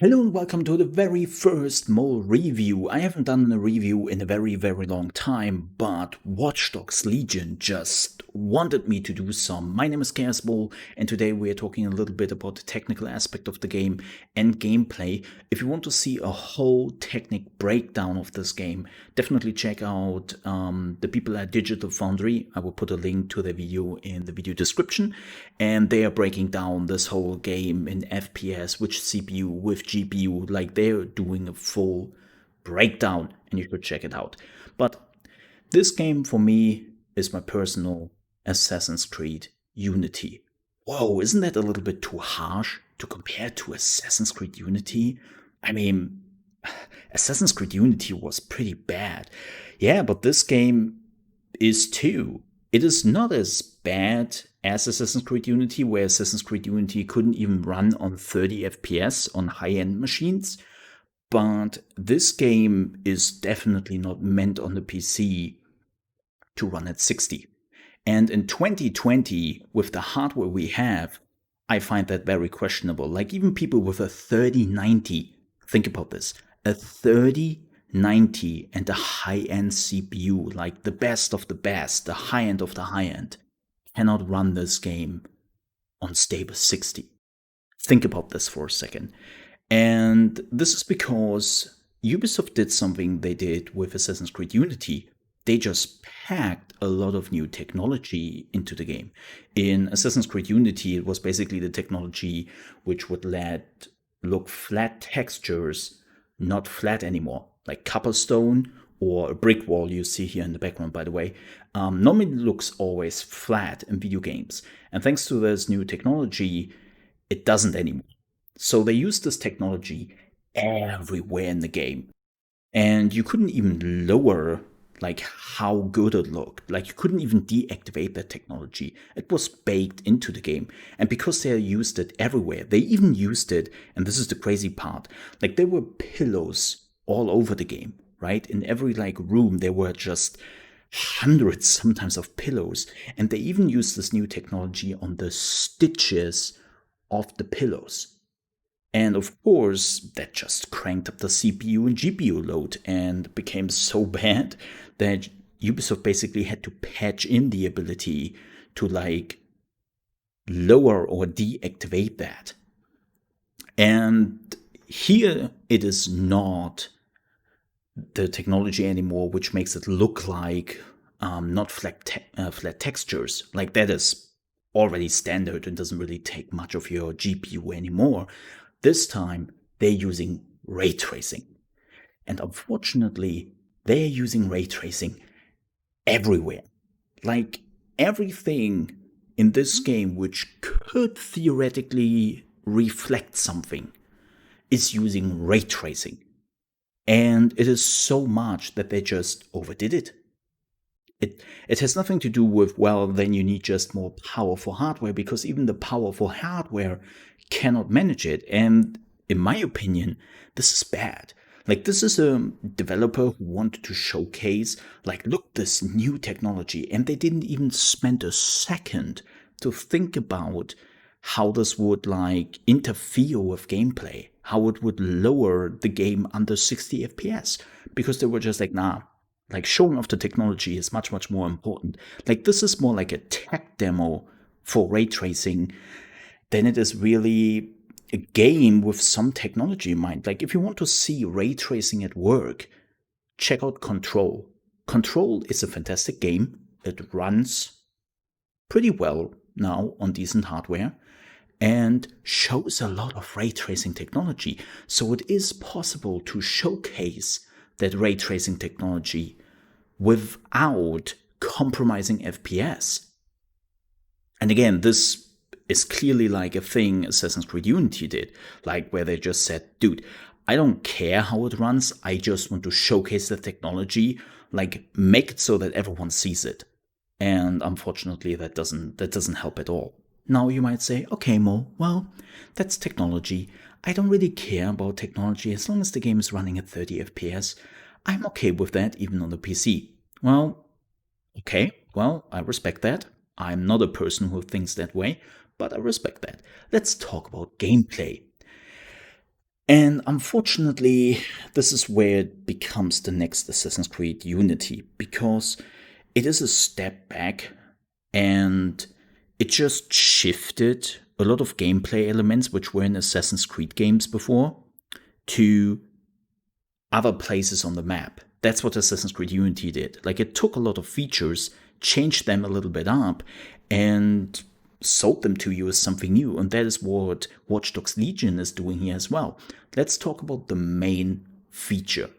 Hello and welcome to the very first Mole review. I haven't done a review in a very long time, but Watch Dogs Legion just wanted me to do some. My name is ChaosMole, and today we are talking a little bit about the technical aspect of the game and gameplay. If you want to see a whole technical breakdown of this game, definitely check out the people at Digital Foundry. I will put a link to the video in the video description, and they are breaking down this whole game in FPS, which CPU, with GPU, like they're doing a full breakdown, and you should check it out. But this game for me is my personal Assassin's Creed Unity. Whoa, isn't that a little bit too harsh to compare to Assassin's Creed Unity? I mean, Assassin's Creed Unity was pretty bad. Yeah, but this game is too. It is not as bad as Assassin's Creed Unity, where Assassin's Creed Unity couldn't even run on 30 FPS on high-end machines. But this game is definitely not meant on the PC to run at 60. And in 2020, with the hardware we have, I find that very questionable. Like even people with a 3090, think about this, a 3090 and a high-end CPU, like the best of the best, the high end of the high end, cannot run this game on stable 60. Think about this for a second. And this is because Ubisoft did something they did with Assassin's Creed Unity. They just packed a lot of new technology into the game. In Assassin's Creed Unity, it was basically the technology which would let look flat textures not flat anymore, like cobblestone or a brick wall you see here in the background, by the way, normally looks always flat in video games. And thanks to this new technology, it doesn't anymore. So they use this technology everywhere in the game. And you couldn't even lower like how good it looked. Like you couldn't even deactivate that technology. It was baked into the game. And because they used it everywhere, they even used it, and this is the crazy part, like there were pillows all over the game, right? In every like room there were just hundreds sometimes of pillows. And they even used this new technology on the stitches of the pillows. And of course, that just cranked up the CPU and GPU load and became so bad that Ubisoft basically had to patch in the ability to like lower or deactivate that. And here it is not the technology anymore which makes it look like not flat textures. Like that is already standard and doesn't really take much of your GPU anymore. This time, they're using ray tracing. And unfortunately, they're using ray tracing everywhere. Like everything in this game which could theoretically reflect something is using ray tracing. And it is so much that they just overdid it. It has nothing to do with, well, then you need just more powerful hardware, because even the powerful hardware cannot manage it. And in my opinion, this is bad. Like this is a developer who wanted to showcase, like, look, this new technology, and they didn't even spend a second to think about how this would like interfere with gameplay, how it would lower the game under 60 FPS, because they were just like, nah, like showing off the technology is much more important. Like this is more like a tech demo for ray tracing than it is really a game with some technology in mind. Like if you want to see ray tracing at work, check out Control. Control is a fantastic game. It runs pretty well now on decent hardware and shows a lot of ray tracing technology. So it is possible to showcase that ray tracing technology without compromising FPS. And again, this is clearly like a thing Assassin's Creed Unity did, like where they just said, dude, I don't care how it runs, I just want to showcase the technology, like make it so that everyone sees it. And unfortunately, that doesn't help at all. Now you might say, okay, Mo, well, that's technology. I don't really care about technology as long as the game is running at 30 FPS. I'm okay with that, even on the PC. Well, okay, well, I respect that. I'm not a person who thinks that way, but I respect that. Let's talk about gameplay. And unfortunately, this is where it becomes the next Assassin's Creed Unity, because it is a step back and it just shifted a lot of gameplay elements which were in Assassin's Creed games before to other places on the map. That's what Assassin's Creed Unity did. Like, it took a lot of features, changed them a little bit up, and sold them to you as something new. And that is what Watch Dogs Legion is doing here as well. Let's talk about the main feature.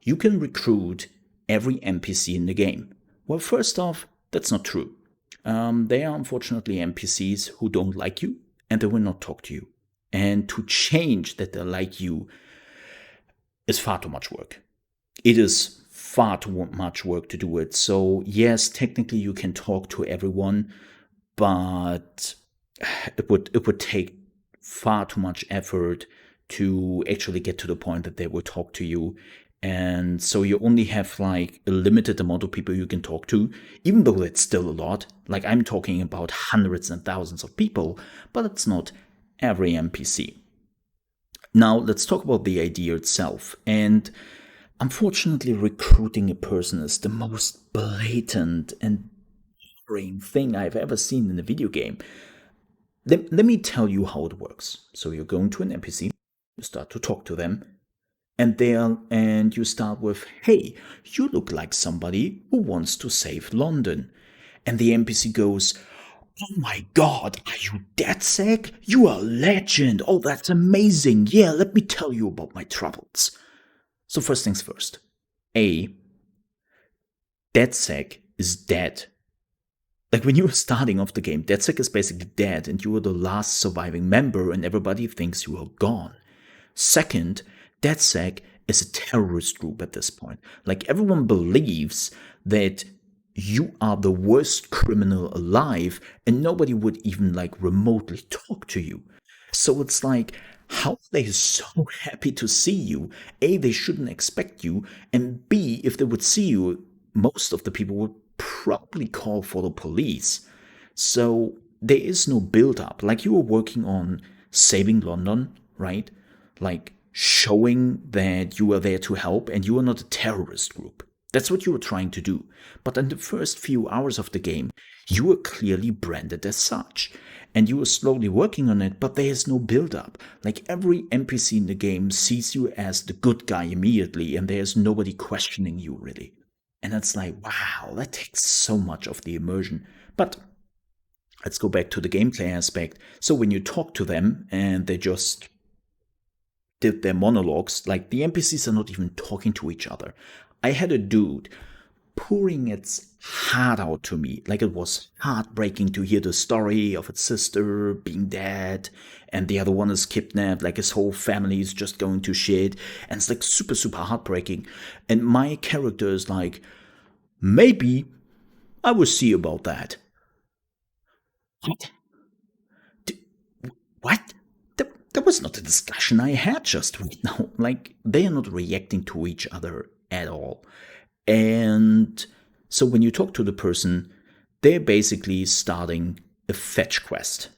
You can recruit every NPC in the game. Well, first off, that's not true. They are unfortunately NPCs who don't like you and they will not talk to you. And to change that they like you is far too much work. It is far too much work to do it. So, yes, technically you can talk to everyone, but it would take far too much effort to actually get to the point that they will talk to you. And so you only have like a limited amount of people you can talk to, even though that's still a lot. Like, I'm talking about hundreds and thousands of people, but it's not every NPC. Now, let's talk about the idea itself. And unfortunately, recruiting a person is the most blatant and boring thing I've ever seen in a video game. Let me tell you how it works. So you're going to an NPC, you start to talk to them, and you start with, "Hey, you look like somebody who wants to save London." And the NPC goes, "Oh my god, are you DedSec? You are a legend. Oh, that's amazing. Yeah, let me tell you about my troubles." So first things first. A, DedSec is dead. Like, when you were starting off the game, DedSec is basically dead and you are the last surviving member and everybody thinks you are gone. Second, DedSec is a terrorist group at this point. Like, everyone believes that you are the worst criminal alive and nobody would even like remotely talk to you. So it's like, how are they so happy to see you? A, they shouldn't expect you, and B, if they would see you, most of the people would probably call for the police. So there is no build up. Like, you were working on saving London, right? Like, showing that you are there to help and you are not a terrorist group. That's what you were trying to do. But in the first few hours of the game, you were clearly branded as such. And you were slowly working on it, but there is no build up. Like, every NPC in the game sees you as the good guy immediately, and there's nobody questioning you really. And it's like, wow, that takes so much of the immersion. But let's go back to the gameplay aspect. So when you talk to them and they just did their monologues, like, the NPCs are not even talking to each other. I had a dude pouring its heart out to me. Like, it was heartbreaking to hear the story of its sister being dead and the other one is kidnapped. Like, his whole family is just going to shit. And it's like super, super heartbreaking. And my character is like, "Maybe I will see about that." What? D- What? That was not a discussion I had just right now. Like, they are not reacting to each other at all. And so when you talk to the person, they're basically starting a fetch quest.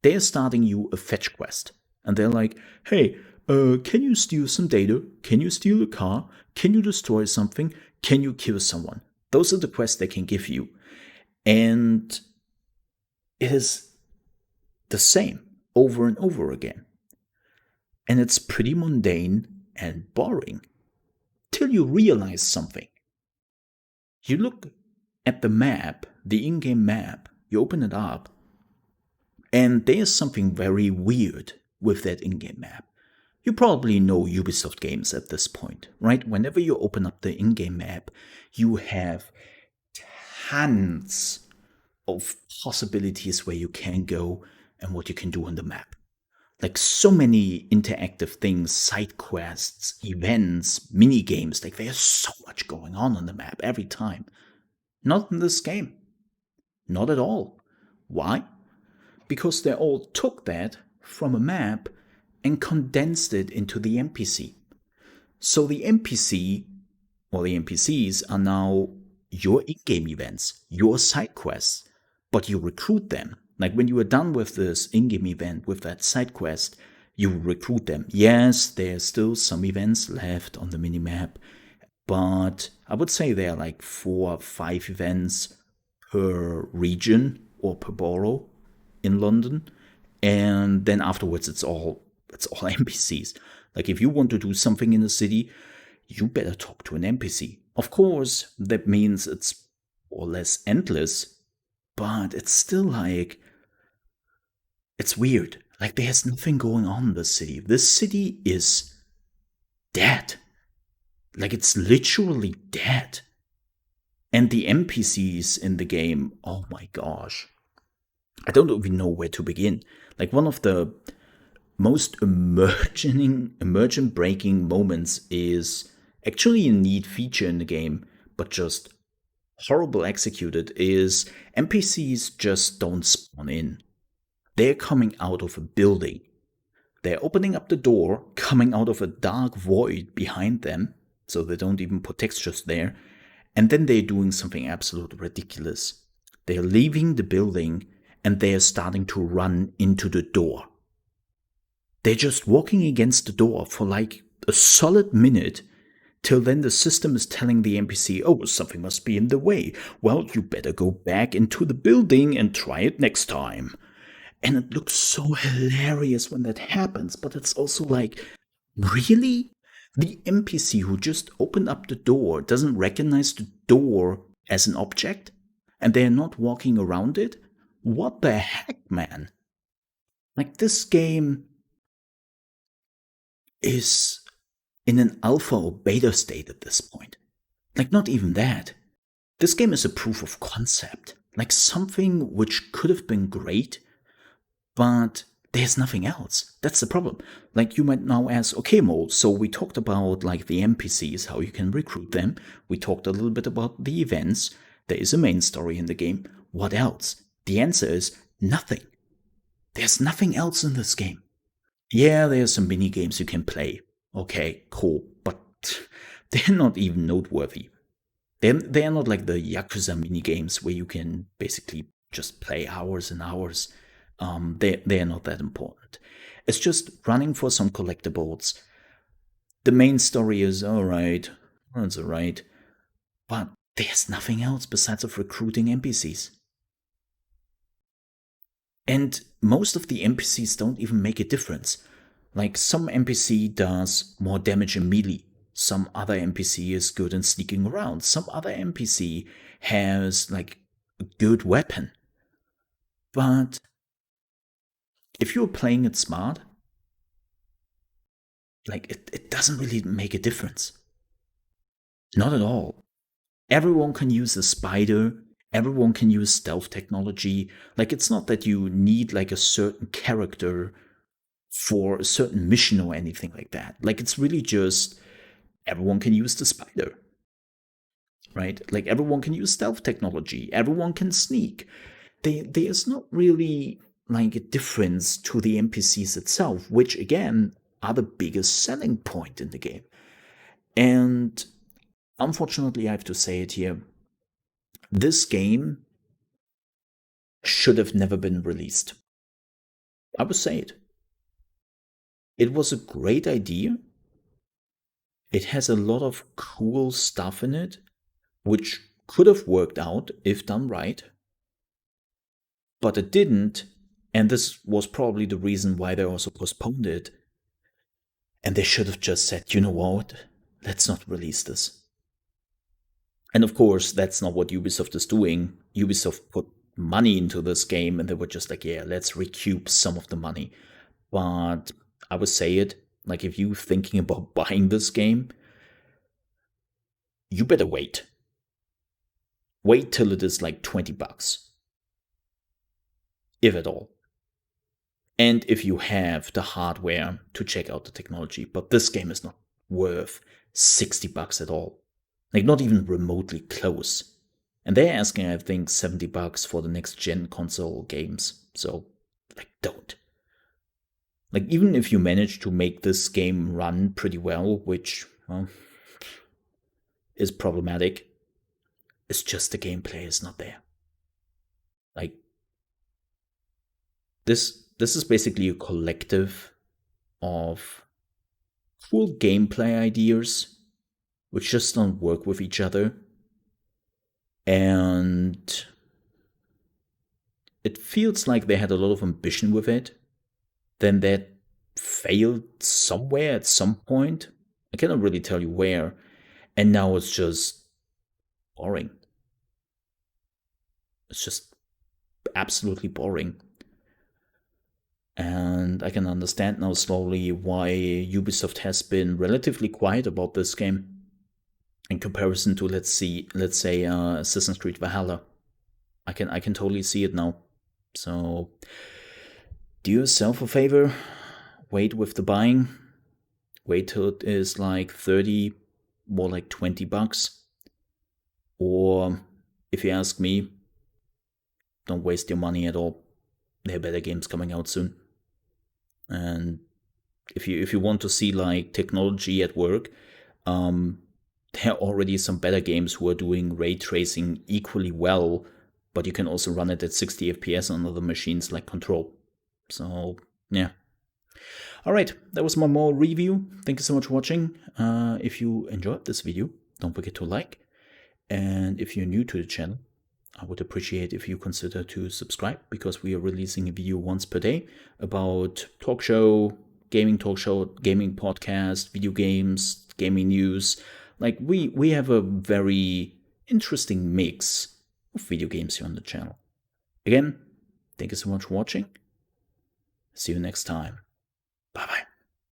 They're starting you a fetch quest. And they're like, "Hey, can you steal some data? Can you steal a car? Can you destroy something? Can you kill someone?" Those are the quests they can give you. And it is the same over and over again. And it's pretty mundane and boring till you realize something. You look at the map, the in game map, you open it up, and there's something very weird with that in game map. You probably know Ubisoft games at this point, right? Whenever you open up the in game map, you have tons of possibilities where you can go and what you can do on the map. Like, so many interactive things, side quests, events, mini games. Like, there's so much going on the map every time. Not in this game. Not at all. Why? Because they all took that from a map and condensed it into the NPC. So the NPC, or the NPCs, are now your in-game events, your side quests, but you recruit them. Like, when you are done with this in-game event, with that side quest, You recruit them. Yes, there's still some events left on the minimap, but I would say there are like 4 or 5 events per region or per borough in London, and then afterwards it's all NPCs. Like if you want to do something in the city, you better talk to an NPC. Of course, that means it's more or less endless, but it's still like it's weird. Like there's nothing going on in the city. This city is dead. Like it's literally dead. And the NPCs in the game, oh my gosh. I don't even know where to begin. Like one of the most emergent breaking moments is actually a neat feature in the game, but just horrible executed is NPCs just don't spawn in. They're coming out of a building. They're opening up the door, coming out of a dark void behind them, so they don't even put textures there, and then they're doing something absolutely ridiculous. They're leaving the building and they're starting to run into the door. They're just walking against the door for like a solid minute till then the system is telling the NPC, oh, something must be in the way. Well, you better go back into the building and try it next time. And it looks so hilarious when that happens, but it's also like, really? The NPC who just opened up the door doesn't recognize the door as an object? And they're not walking around it? What the heck, man? Like, this game is in an alpha or beta state at this point. Like, not even that. This game is a proof of concept. Like, something which could have been great, but there's nothing else. That's the problem. Like, you might now ask, okay, Mo, so we talked about, like, the NPCs, how you can recruit them. We talked a little bit about the events. There is a main story in the game. What else? The answer is nothing. There's nothing else in this game. Yeah, there's some mini games you can play. Okay, cool, but they're not even noteworthy. They're not like the Yakuza mini games where you can basically just play hours and hours. They're not that important. It's just running for some collectibles. The main story is alright, that's alright, but there's nothing else besides of recruiting NPCs. And most of the NPCs don't even make a difference. Like some NPC does more damage in melee, some other NPC is good in sneaking around, some other NPC has like a good weapon. But if you're playing it smart, like it doesn't really make a difference. Not at all. Everyone can use a spider, everyone can use stealth technology. Like it's not that you need like a certain character for a certain mission or anything like that. Like it's really just everyone can use the spider, right? Like everyone can use stealth technology, everyone can sneak. There's not really like a difference to the NPCs itself, which again are the biggest selling point in the game. And unfortunately, I have to say it here, this game should have never been released. I would say it. It was a great idea. It has a lot of cool stuff in it, which could have worked out if done right. But it didn't, and this was probably the reason why they also postponed it. And they should have just said, you know what? Let's not release this. And of course, that's not what Ubisoft is doing. Ubisoft put money into this game and they were just like, yeah, let's recoup some of the money. But I would say it, like if you're thinking about buying this game, you better wait. Wait till it is like $20, if at all. And if you have the hardware to check out the technology, but this game is not worth $60 at all. Like not even remotely close. And they're asking, I think, $70 for the next gen console games. So, like, don't. Like, even if you manage to make this game run pretty well, which, well, is problematic, it's just the gameplay is not there. Like, this is basically a collective of cool gameplay ideas which just don't work with each other. And it feels like they had a lot of ambition with it, then that failed somewhere at some point. I cannot really tell you where. And now it's just boring. It's just absolutely boring. And I can understand now slowly why Ubisoft has been relatively quiet about this game in comparison to let's say Assassin's Creed Valhalla. I can totally see it now. So do yourself a favor, wait with the buying. Wait till it is like 30, more like $20. Or if you ask me, don't waste your money at all. There are better games coming out soon. And if you want to see like technology at work, there are already some better games who are doing ray tracing equally well, but you can also run it at 60 FPS on other machines like Control. So yeah. Alright, that was my more review. Thank you so much for watching. If you enjoyed this video, don't forget to like. And if you're new to the channel, I would appreciate if you consider to subscribe, because we are releasing a video once per day about talk show, gaming podcast, video games, gaming news. Like we have a very interesting mix of video games here on the channel. Again, thank you so much for watching. See you next time.